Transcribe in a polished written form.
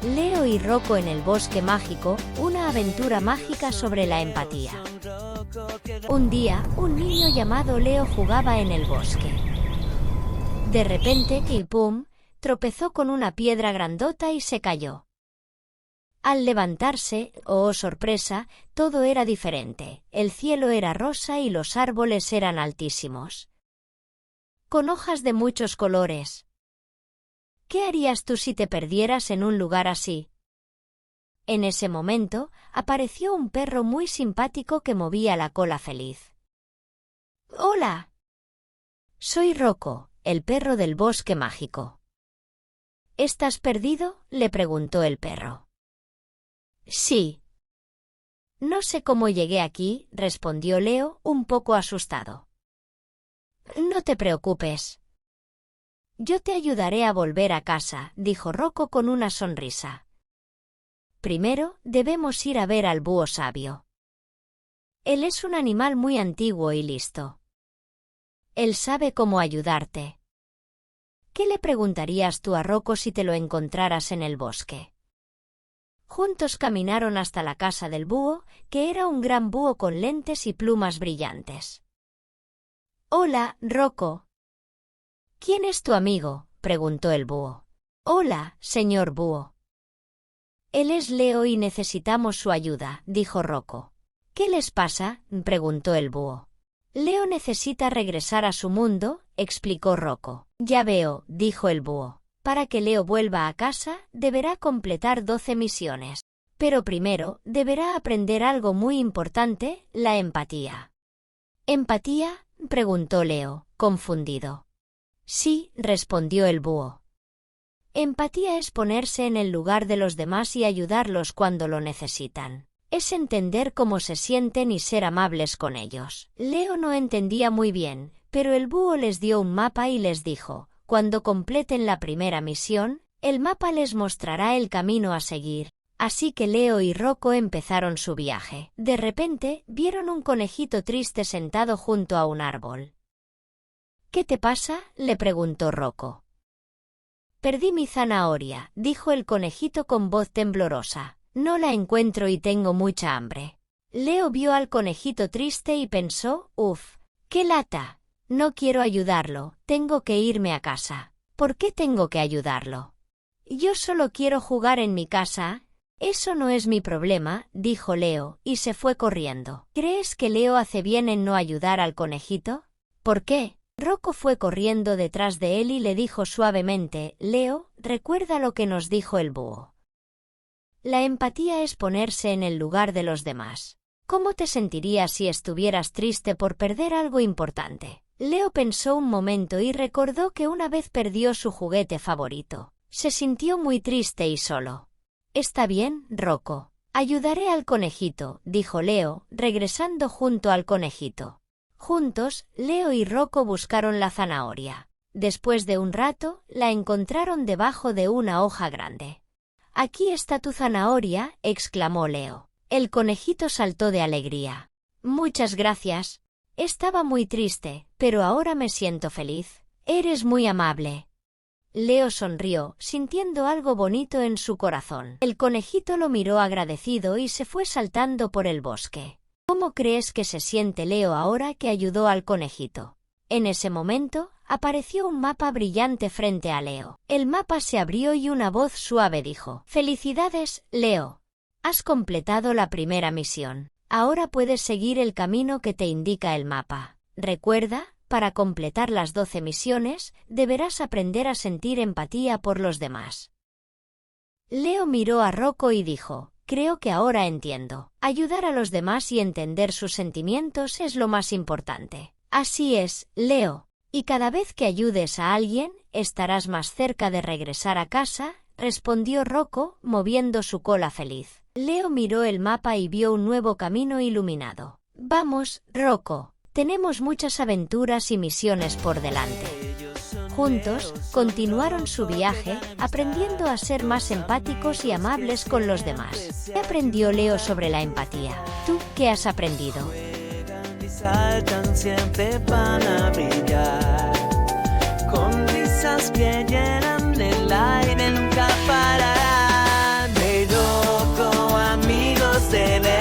Leo y Rocco en el bosque mágico, una aventura mágica sobre la empatía. Un día, un niño llamado Leo jugaba en el bosque. De repente, y ¡pum!, tropezó con una piedra grandota y se cayó. Al levantarse, ¡oh sorpresa!, todo era diferente. El cielo era rosa y los árboles eran altísimos, con hojas de muchos colores. ¿Qué harías tú si te perdieras en un lugar así? En ese momento, apareció un perro muy simpático que movía la cola feliz. ¡Hola! Soy Rocco, el perro del bosque mágico. ¿Estás perdido?, le preguntó el perro. Sí. No sé cómo llegué aquí, respondió Leo, un poco asustado. No te preocupes. Yo te ayudaré a volver a casa, dijo Rocco con una sonrisa. Primero, debemos ir a ver al búho sabio. Él es un animal muy antiguo y listo. Él sabe cómo ayudarte. ¿Qué le preguntarías tú a Rocco si te lo encontraras en el bosque? Juntos caminaron hasta la casa del búho, que era un gran búho con lentes y plumas brillantes. Hola, Rocco. ¿Quién es tu amigo?, preguntó el búho. Hola, señor búho. Él es Leo y necesitamos su ayuda, dijo Rocco. ¿Qué les pasa?, preguntó el búho. Leo necesita regresar a su mundo, explicó Rocco. Ya veo, dijo el búho. Para que Leo vuelva a casa, deberá completar 12 misiones. Pero primero, deberá aprender algo muy importante, la empatía. ¿Empatía?, preguntó Leo, confundido. Sí, respondió el búho. Empatía es ponerse en el lugar de los demás y ayudarlos cuando lo necesitan. Es entender cómo se sienten y ser amables con ellos. Leo no entendía muy bien, pero el búho les dio un mapa y les dijo: cuando completen la primera misión, el mapa les mostrará el camino a seguir. Así que Leo y Rocco empezaron su viaje. De repente, vieron un conejito triste sentado junto a un árbol. ¿Qué te pasa?, le preguntó Rocco. Perdí mi zanahoria, dijo el conejito con voz temblorosa. No la encuentro y tengo mucha hambre. Leo vio al conejito triste y pensó: ¡uf! ¡Qué lata! No quiero ayudarlo, tengo que irme a casa. ¿Por qué tengo que ayudarlo? Yo solo quiero jugar en mi casa. Eso no es mi problema, dijo Leo, y se fue corriendo. ¿Crees que Leo hace bien en no ayudar al conejito? ¿Por qué? Rocco fue corriendo detrás de él y le dijo suavemente: Leo, recuerda lo que nos dijo el búho. La empatía es ponerse en el lugar de los demás. ¿Cómo te sentirías si estuvieras triste por perder algo importante? Leo pensó un momento y recordó que una vez perdió su juguete favorito. Se sintió muy triste y solo. Está bien, Rocco. Ayudaré al conejito, dijo Leo, regresando junto al conejito. Juntos, Leo y Rocco buscaron la zanahoria. Después de un rato, la encontraron debajo de una hoja grande. «Aquí está tu zanahoria», exclamó Leo. El conejito saltó de alegría. «Muchas gracias. Estaba muy triste, pero ahora me siento feliz. Eres muy amable». Leo sonrió, sintiendo algo bonito en su corazón. El conejito lo miró agradecido y se fue saltando por el bosque. ¿Cómo crees que se siente Leo ahora que ayudó al conejito? En ese momento, apareció un mapa brillante frente a Leo. El mapa se abrió y una voz suave dijo: «Felicidades, Leo. Has completado la primera misión. Ahora puedes seguir el camino que te indica el mapa. Recuerda, para completar las 12 misiones, deberás aprender a sentir empatía por los demás». Leo miró a Rocco y dijo: «Creo que ahora entiendo. Ayudar a los demás y entender sus sentimientos es lo más importante». Así es, Leo. Y cada vez que ayudes a alguien, estarás más cerca de regresar a casa, respondió Rocco, moviendo su cola feliz. Leo miró el mapa y vio un nuevo camino iluminado. Vamos, Rocco. Tenemos muchas aventuras y misiones por delante. Juntos, continuaron su viaje, aprendiendo a ser más empáticos y amables con los demás. ¿Qué aprendió Leo sobre la empatía? ¿Tú qué has aprendido? Saltan, siempre van a brillar, con risas que llenan el aire, nunca pararán. de ver.